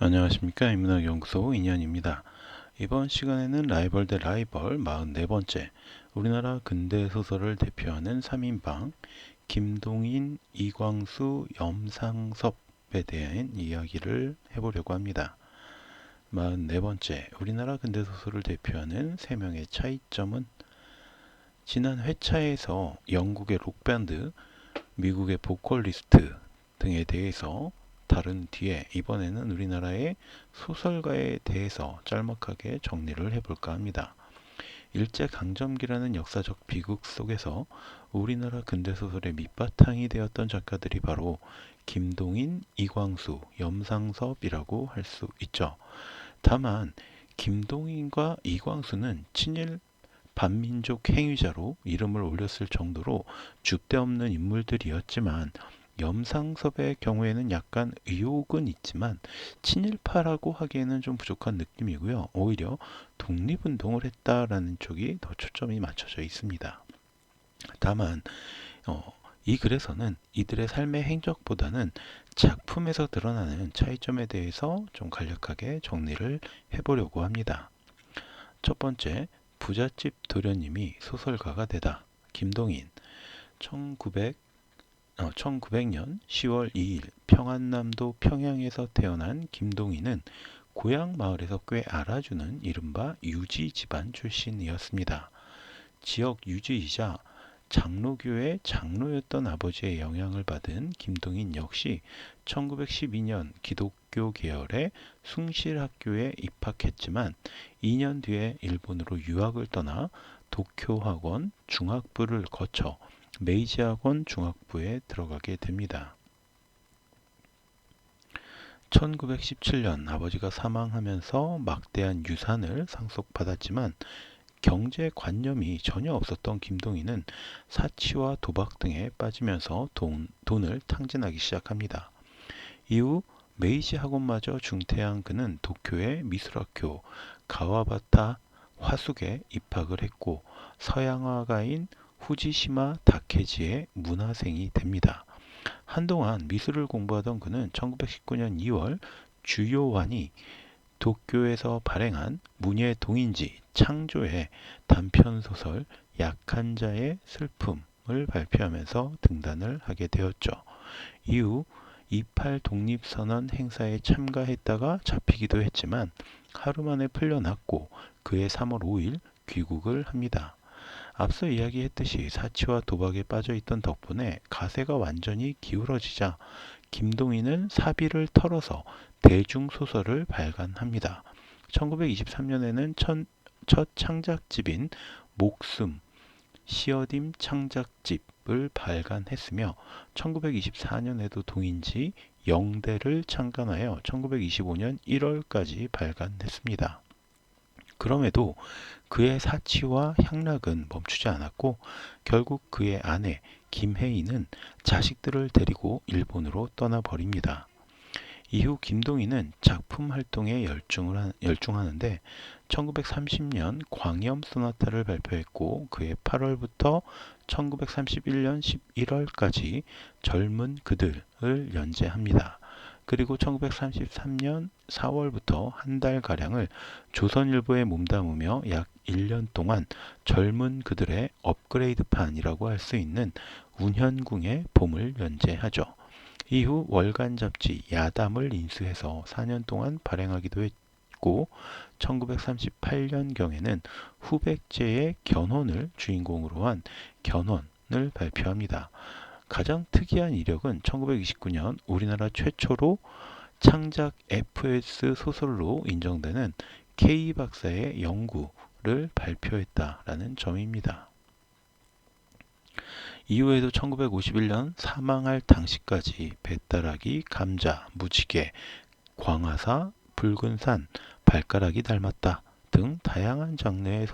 안녕하십니까. 인문학연구소 인현입니다. 이번 시간에는 라이벌 대 라이벌 44번째 우리나라 근대소설을 대표하는 3인방 김동인, 이광수, 염상섭에 대한 이야기를 해보려고 합니다. 44번째 우리나라 근대소설을 대표하는 3명의 차이점은 지난 회차에서 영국의 록밴드, 미국의 보컬리스트 등에 대해서 다룬 뒤에 이번에는 우리나라의 소설가에 대해서 짤막하게 정리를 해볼까 합니다. 일제강점기라는 역사적 비극 속에서 우리나라 근대소설의 밑바탕이 되었던 작가들이 바로 김동인, 이광수, 염상섭이라고 할 수 있죠. 다만 김동인과 이광수는 친일 반민족 행위자로 이름을 올렸을 정도로 줏대없는 인물들이었지만 염상섭의 경우에는 약간 의혹은 있지만 친일파라고 하기에는 좀 부족한 느낌이고요. 오히려 독립운동을 했다라는 쪽이 더 초점이 맞춰져 있습니다. 다만 이 글에서는 이들의 삶의 행적보다는 작품에서 드러나는 차이점에 대해서 좀 간략하게 정리를 해보려고 합니다. 첫 번째, 부잣집 도련님이 소설가가 되다. 김동인 1900년 10월 2일 평안남도 평양에서 태어난 김동인은 고향 마을에서 꽤 알아주는 이른바 유지 집안 출신이었습니다. 지역 유지이자 장로교의 장로였던 아버지의 영향을 받은 김동인 역시 1912년 기독교 계열의 숭실학교에 입학했지만 2년 뒤에 일본으로 유학을 떠나 도쿄학원 중학부를 거쳐 메이지학원 중학부에 들어가게 됩니다. 1917년 아버지가 사망하면서 막대한 유산을 상속받았지만 경제관념이 전혀 없었던 김동인은 사치와 도박 등에 빠지면서 돈을 탕진하기 시작합니다. 이후 메이지 학원마저 중퇴한 그는 도쿄의 미술학교 가와바타 화숙에 입학을 했고 서양화가인 후지시마 다케지의 문화생이 됩니다. 한동안 미술을 공부하던 그는 1919년 2월 주요환이 도쿄에서 발행한 문예 동인지 창조의 단편소설 약한 자의 슬픔을 발표하면서 등단을 하게 되었죠. 이후 28 독립선언 행사에 참가했다가 잡히기도 했지만 하루 만에 풀려났고 그해 3월 5일 귀국을 합니다. 앞서 이야기했듯이 사치와 도박에 빠져있던 덕분에 가세가 완전히 기울어지자 김동인은 사비를 털어서 대중소설을 발간합니다. 1923년에는 첫 창작집인 목숨, 시어딤 창작집을 발간했으며 1924년에도 동인지 영대를 창간하여 1925년 1월까지 발간했습니다. 그럼에도 그의 사치와 향락은 멈추지 않았고 결국 그의 아내 김혜인은 자식들을 데리고 일본으로 떠나버립니다. 이후 김동인은 작품 활동에 열중하는데 1930년 광염 소나타를 발표했고 그해 8월부터 1931년 11월까지 젊은 그들을 연재합니다. 그리고 1933년 4월부터 한 달가량을 조선일보에 몸담으며 약 1년 동안 젊은 그들의 업그레이드판이라고 할 수 있는 운현궁의 봄을 연재하죠. 이후 월간 잡지 야담을 인수해서 4년 동안 발행하기도 했고 1938년경에는 후백제의 견훤을 주인공으로 한 견훤을 발표합니다. 가장 특이한 이력은 1929년 우리나라 최초로 창작 FS 소설로 인정되는 K 박사의 연구를 발표했다라는 점입니다. 이후에도 1951년 사망할 당시까지 배따라기, 감자, 무지개, 광화사, 붉은 산, 발가락이 닮았다 등 다양한 장르의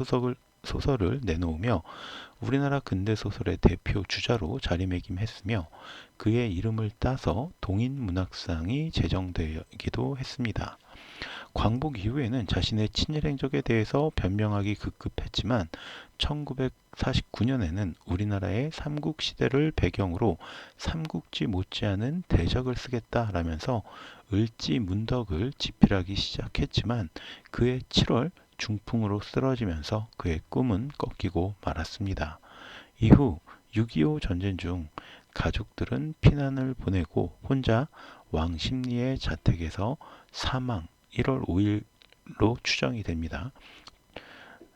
소설을 내놓으며 우리나라 근대소설의 대표 주자로 자리매김했으며 그의 이름을 따서 동인문학상이 제정되기도 했습니다. 광복 이후에는 자신의 친일 행적에 대해서 변명하기 급급했지만 1949년에는 우리나라의 삼국시대를 배경으로 삼국지 못지않은 대적을 쓰겠다라면서 을지문덕을 집필하기 시작했지만 그해 7월 중풍으로 쓰러지면서 그의 꿈은 꺾이고 말았습니다. 이후 6.25 전쟁 중 가족들은 피난을 보내고 혼자 왕십리의 자택에서 사망 1월 5일로 추정이 됩니다.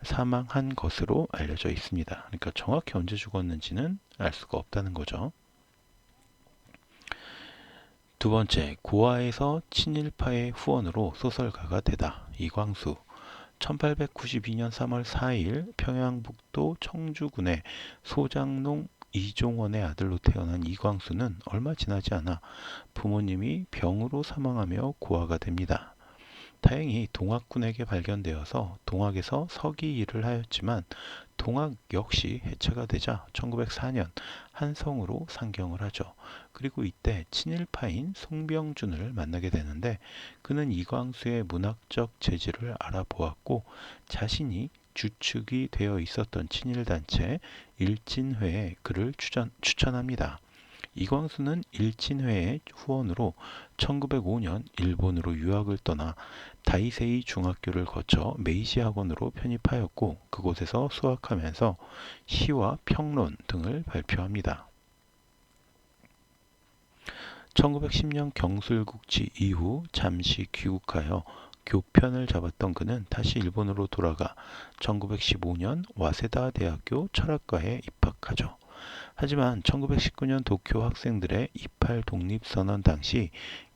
사망한 것으로 알려져 있습니다. 그러니까 정확히 언제 죽었는지는 알 수가 없다는 거죠. 두 번째, 고아에서 친일파의 후원으로 소설가가 되다. 이광수. 1892년 3월 4일 평양북도 청주군의 소장농 이종원의 아들로 태어난 이광수는 얼마 지나지 않아 부모님이 병으로 사망하며 고아가 됩니다. 다행히 동학군에게 발견되어서 동학에서 서기 일을 하였지만 동학 역시 해체가 되자 1904년 한성으로 상경을 하죠. 그리고 이때 친일파인 송병준을 만나게 되는데 그는 이광수의 문학적 재질을 알아보았고 자신이 주축이 되어 있었던 친일단체 일진회에 그를 추천합니다. 이광수는 일진회의 후원으로 1905년 일본으로 유학을 떠나 다이세이 중학교를 거쳐 메이시 학원으로 편입하였고 그곳에서 수학하면서 시와 평론 등을 발표합니다. 1910년 경술국치 이후 잠시 귀국하여 교편을 잡았던 그는 다시 일본으로 돌아가 1915년 와세다 대학교 철학과에 입학하죠. 하지만 1919년 도쿄 학생들의 28 독립선언 당시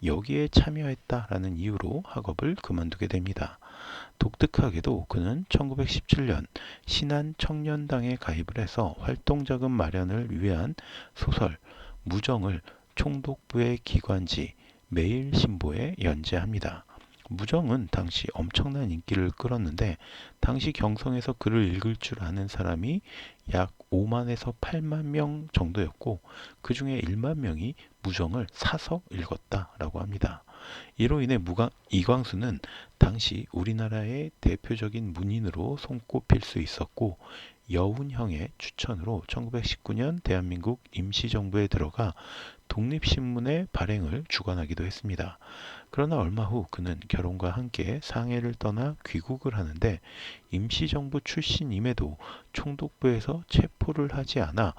여기에 참여했다라는 이유로 학업을 그만두게 됩니다. 독특하게도 그는 1917년 신한청년당에 가입을 해서 활동자금 마련을 위한 소설 무정을 총독부의 기관지 매일신보에 연재합니다. 무정은 당시 엄청난 인기를 끌었는데 당시 경성에서 글을 읽을 줄 아는 사람이 약 5만에서 8만 명 정도였고 그 중에 1만 명이 무정을 사서 읽었다라고 합니다. 이로 인해 이광수는 당시 우리나라의 대표적인 문인으로 손꼽힐 수 있었고 여운형의 추천으로 1919년 대한민국 임시정부에 들어가 독립신문의 발행을 주관하기도 했습니다. 그러나 얼마 후 그는 결혼과 함께 상해를 떠나 귀국을 하는데 임시정부 출신임에도 총독부에서 체포를 하지 않아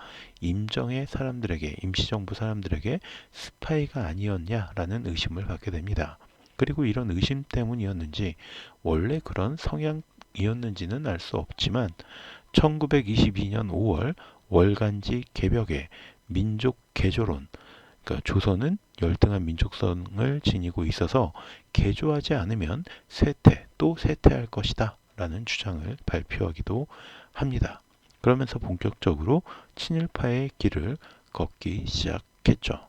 임시정부 사람들에게 스파이가 아니었냐라는 의심을 받게 됩니다. 그리고 이런 의심 때문이었는지 원래 그런 성향이었는지는 알 수 없지만 1922년 5월 월간지 개벽에 민족 개조론, 그러니까 조선은 열등한 민족성을 지니고 있어서 개조하지 않으면 또 쇠퇴할 것이다 라는 주장을 발표하기도 합니다. 그러면서 본격적으로 친일파의 길을 걷기 시작했죠.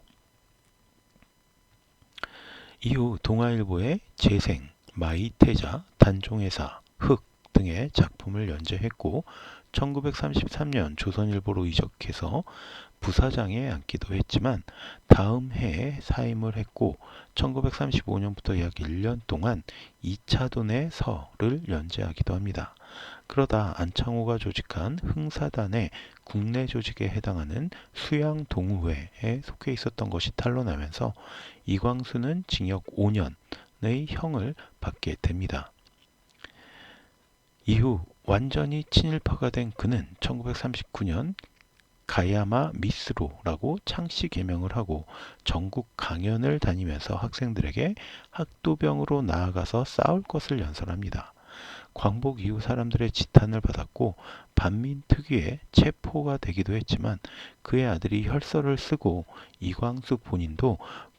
이후 동아일보의 재생, 마이태자, 단종회사, 흑 등의 작품을 연재했고 1933년 조선일보로 이적해서 부사장에 앉기도 했지만 다음 해에 사임을 했고 1935년부터 약 1년 동안 2차돈의 서를 연재하기도 합니다. 그러다 안창호가 조직한 흥사단의 국내 조직에 해당하는 수양동우회에 속해 있었던 것이 탄로나면서 이광수는 징역 5년의 형을 받게 됩니다. 이후 완전히 친일파가 된 그는 1939년 가야마 미스로라고 창씨 개명을 하고 전국 강연을 다니면서 학생들에게 학도병으로 나아가서 싸울 것을 연설합니다. 광복 이후 사람들의 지탄을 받았고 반민 특유의 체포가 되기도 했지만 그의 아들이 혈서를 쓰고 이광수 본인도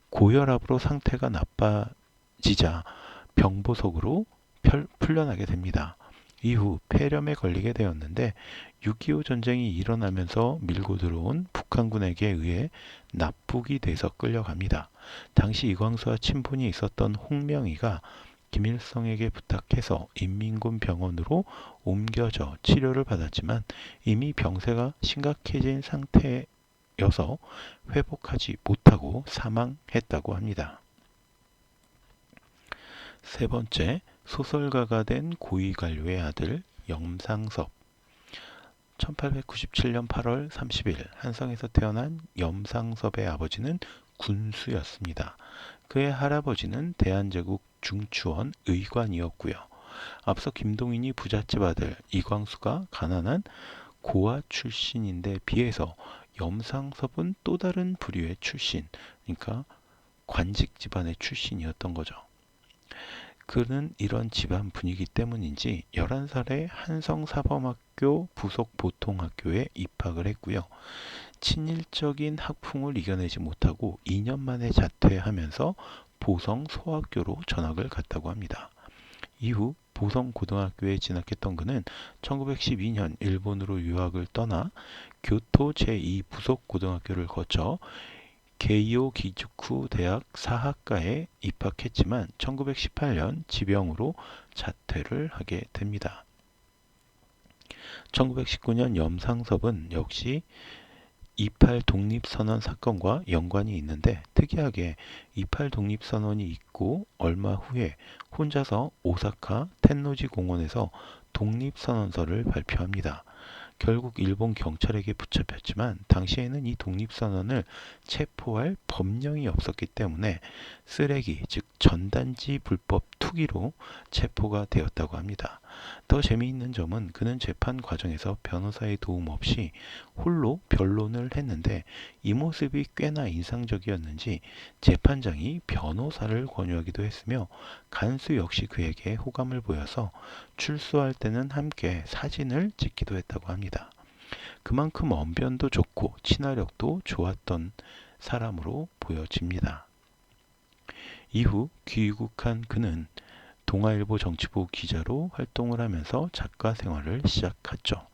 고혈압으로 상태가 나빠지자 병보석으로 풀려나게 됩니다. 이후 폐렴에 걸리게 되었는데 6.25 전쟁이 일어나면서 밀고 들어온 북한군에게 의해 납북이 돼서 끌려갑니다. 당시 이광수와 친분이 있었던 홍명희가 김일성에게 부탁해서 인민군 병원으로 옮겨져 치료를 받았지만 이미 병세가 심각해진 상태여서 회복하지 못하고 사망했다고 합니다. 세 번째, 소설가가 된 고위관료의 아들 염상섭. 1897년 8월 30일 한성에서 태어난 염상섭의 아버지는 군수였습니다. 그의 할아버지는 대한제국 중추원 의관이었고요. 앞서 김동인이 부잣집 아들, 이광수가 가난한 고아 출신인데 비해서 염상섭은 또 다른 부류의 출신, 그러니까 관직 집안의 출신이었던 거죠. 그는 이런 집안 분위기 때문인지 11살에 한성사범학교 부속 보통학교에 입학을 했고요. 친일적인 학풍을 이겨내지 못하고 2년 만에 자퇴하면서 보성 소학교로 전학을 갔다고 합니다. 이후 보성 고등학교에 진학했던 그는 1912년 일본으로 유학을 떠나 교토 제2 부속 고등학교를 거쳐 게이오 기즈쿠 대학 사학과에 입학했지만 1918년 지병으로 자퇴를 하게 됩니다. 1919년 염상섭은 역시 28 독립선언 사건과 연관이 있는데 특이하게 28 독립선언이 있고 얼마 후에 혼자서 오사카 텐노지 공원에서 독립선언서를 발표합니다. 결국 일본 경찰에게 붙잡혔지만 당시에는 이 독립선언을 체포할 법령이 없었기 때문에 쓰레기, 즉 전단지 불법 투기로 체포가 되었다고 합니다. 더 재미있는 점은 그는 재판 과정에서 변호사의 도움 없이 홀로 변론을 했는데 이 모습이 꽤나 인상적이었는지 재판장이 변호사를 권유하기도 했으며 간수 역시 그에게 호감을 보여서 출소할 때는 함께 사진을 찍기도 했다고 합니다. 그만큼 언변도 좋고 친화력도 좋았던 사람으로 보여집니다. 이후 귀국한 그는 동아일보 정치부 기자로 활동을 하면서 작가 생활을 시작했죠.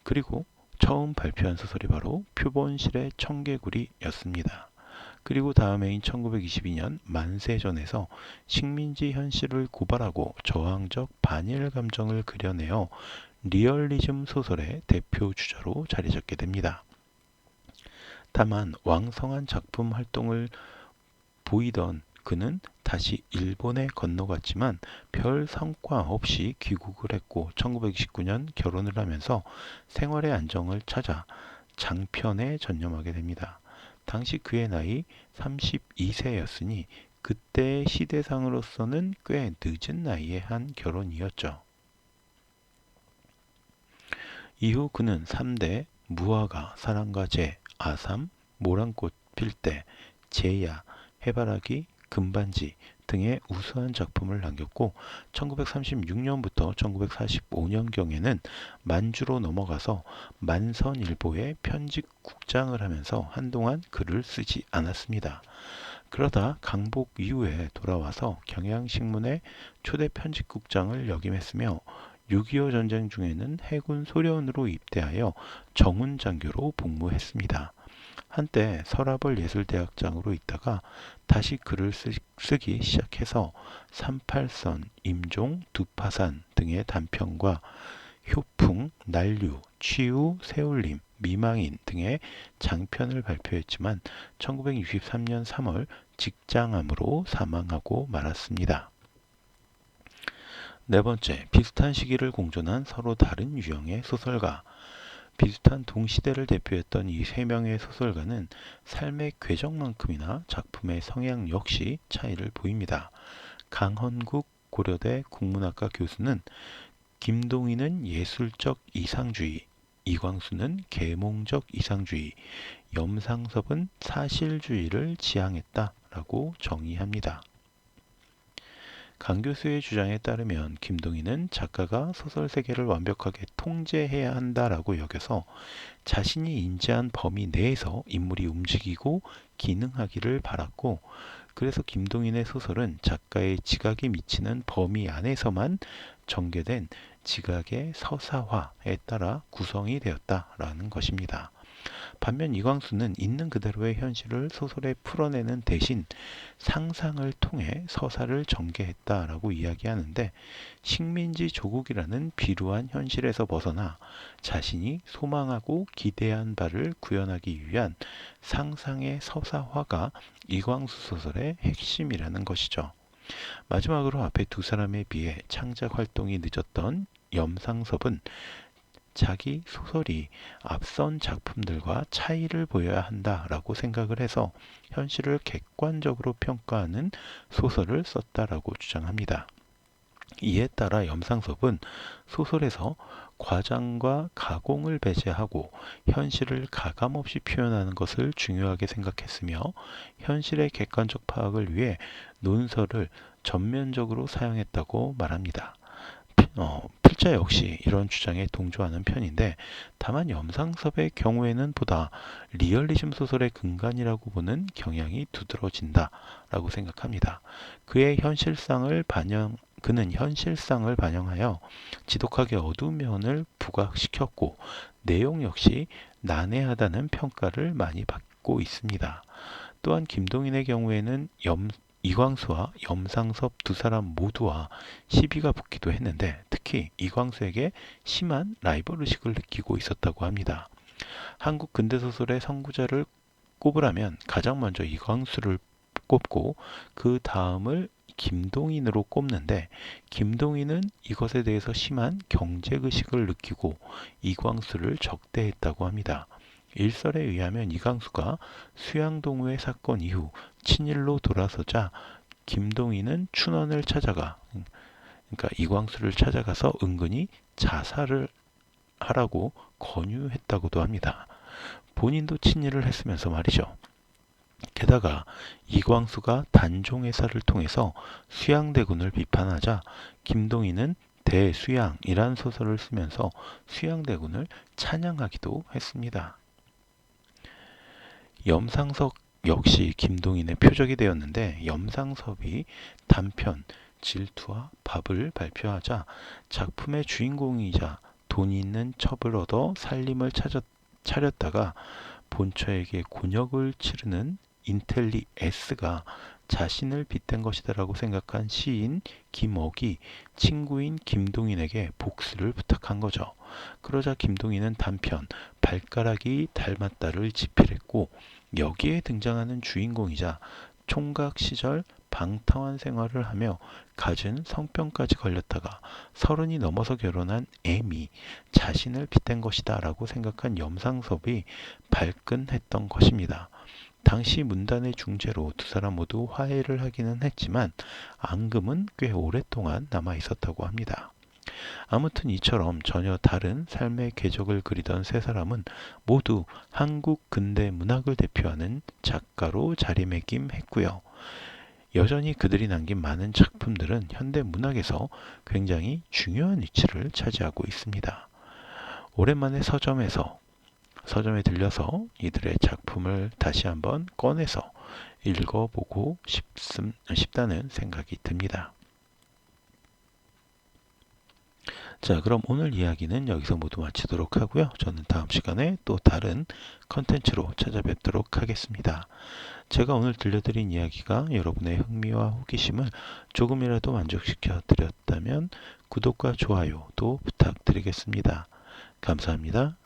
그리고 처음 발표한 소설이 바로 표본실의 청개구리였습니다. 그리고 다음 해인 1922년 만세전에서 식민지 현실을 고발하고 저항적 반일 감정을 그려내어 리얼리즘 소설의 대표 주자로 자리 잡게 됩니다. 다만 왕성한 작품 활동을 보이던 그는 다시 일본에 건너갔지만 별 성과 없이 귀국을 했고 1929년 결혼을 하면서 생활의 안정을 찾아 장편에 전념하게 됩니다. 당시 그의 나이 32세였으니 그때의 시대상으로서는 꽤 늦은 나이에 한 결혼이었죠. 이후 그는 3대, 무화과, 사랑과 재, 아삼, 모란꽃 필 때, 제야, 해바라기, 금반지 등의 우수한 작품을 남겼고 1936년부터 1945년경에는 만주로 넘어가서 만선일보의 편집국장을 하면서 한동안 글을 쓰지 않았습니다. 그러다 강복 이후에 돌아와서 경향신문의 초대 편집국장을 역임했으며 6.25 전쟁 중에는 해군 소련으로 입대하여 정훈장교로 복무했습니다. 한때 서라벌 예술대학장으로 있다가 다시 글을 쓰기 시작해서 38선, 임종, 두파산 등의 단편과 효풍, 난류, 취우, 새울림, 미망인 등의 장편을 발표했지만 1963년 3월 직장암으로 사망하고 말았습니다. 네 번째, 비슷한 시기를 공존한 서로 다른 유형의 소설가. 비슷한 동시대를 대표했던 이 세 명의 소설가는 삶의 궤적만큼이나 작품의 성향 역시 차이를 보입니다. 강헌국 고려대 국문학과 교수는 김동인은 예술적 이상주의, 이광수는 계몽적 이상주의, 염상섭은 사실주의를 지향했다라고 정의합니다. 강 교수의 주장에 따르면 김동인은 작가가 소설 세계를 완벽하게 통제해야 한다라고 여겨서 자신이 인지한 범위 내에서 인물이 움직이고 기능하기를 바랐고 그래서 김동인의 소설은 작가의 지각이 미치는 범위 안에서만 전개된 지각의 서사화에 따라 구성이 되었다라는 것입니다. 반면 이광수는 있는 그대로의 현실을 소설에 풀어내는 대신 상상을 통해 서사를 전개했다라고 이야기하는데 식민지 조국이라는 비루한 현실에서 벗어나 자신이 소망하고 기대한 바를 구현하기 위한 상상의 서사화가 이광수 소설의 핵심이라는 것이죠. 마지막으로 앞에 두 사람에 비해 창작 활동이 늦었던 염상섭은 자기 소설이 앞선 작품들과 차이를 보여야 한다라고 생각을 해서 현실을 객관적으로 평가하는 소설을 썼다라고 주장합니다. 이에 따라 염상섭은 소설에서 과장과 가공을 배제하고 현실을 가감없이 표현하는 것을 중요하게 생각했으며 현실의 객관적 파악을 위해 논설을 전면적으로 사용했다고 말합니다. 필자 역시 이런 주장에 동조하는 편인데 다만 염상섭의 경우에는 보다 리얼리즘 소설의 근간이라고 보는 경향이 두드러진다라고 생각합니다. 그는 현실상을 반영하여 지독하게 어두운 면을 부각시켰고 내용 역시 난해하다는 평가를 많이 받고 있습니다. 또한 김동인의 경우에는 이광수와 염상섭 두 사람 모두와 시비가 붙기도 했는데 특히 이광수에게 심한 라이벌 의식을 느끼고 있었다고 합니다. 한국 근대소설의 선구자를 꼽으라면 가장 먼저 이광수를 꼽고 그 다음을 김동인으로 꼽는데 김동인은 이것에 대해서 심한 경쟁의식을 느끼고 이광수를 적대했다고 합니다. 일설에 의하면 이광수가 수양동우회 사건 이후 친일로 돌아서자 김동인은 춘원을 찾아가 그러니까 이광수를 찾아가서 은근히 자살을 하라고 권유했다고도 합니다. 본인도 친일을 했으면서 말이죠. 게다가 이광수가 단종회사를 통해서 수양대군을 비판하자 김동인은 대수양이란 소설을 쓰면서 수양대군을 찬양하기도 했습니다. 염상섭 역시 김동인의 표적이 되었는데 염상섭이 단편 질투와 밥을 발표하자 작품의 주인공이자 돈 있는 첩을 얻어 살림을 차렸다가 본처에게 곤욕을 치르는 인텔리 S가 자신을 빗댄 것이다라고 생각한 시인 김억이 친구인 김동인에게 복수를 부탁한 거죠. 그러자 김동인은 단편 발가락이 닮았다를 집필했고 여기에 등장하는 주인공이자 총각 시절 방탕한 생활을 하며 갖은 성병까지 걸렸다가 30이 넘어서 결혼한 M이 자신을 빗댄 것이다 라고 생각한 염상섭이 발끈했던 것입니다. 당시 문단의 중재로 두 사람 모두 화해를 하기는 했지만 앙금은 꽤 오랫동안 남아 있었다고 합니다. 아무튼 이처럼 전혀 다른 삶의 궤적을 그리던 세 사람은 모두 한국 근대 문학을 대표하는 작가로 자리매김했고요. 여전히 그들이 남긴 많은 작품들은 현대 문학에서 굉장히 중요한 위치를 차지하고 있습니다. 오랜만에 서점에 들려서 이들의 작품을 다시 한번 꺼내서 읽어보고 싶다는 생각이 듭니다. 자, 그럼 오늘 이야기는 여기서 모두 마치도록 하고요. 저는 다음 시간에 또 다른 컨텐츠로 찾아뵙도록 하겠습니다. 제가 오늘 들려드린 이야기가 여러분의 흥미와 호기심을 조금이라도 만족시켜 드렸다면 구독과 좋아요도 부탁드리겠습니다. 감사합니다.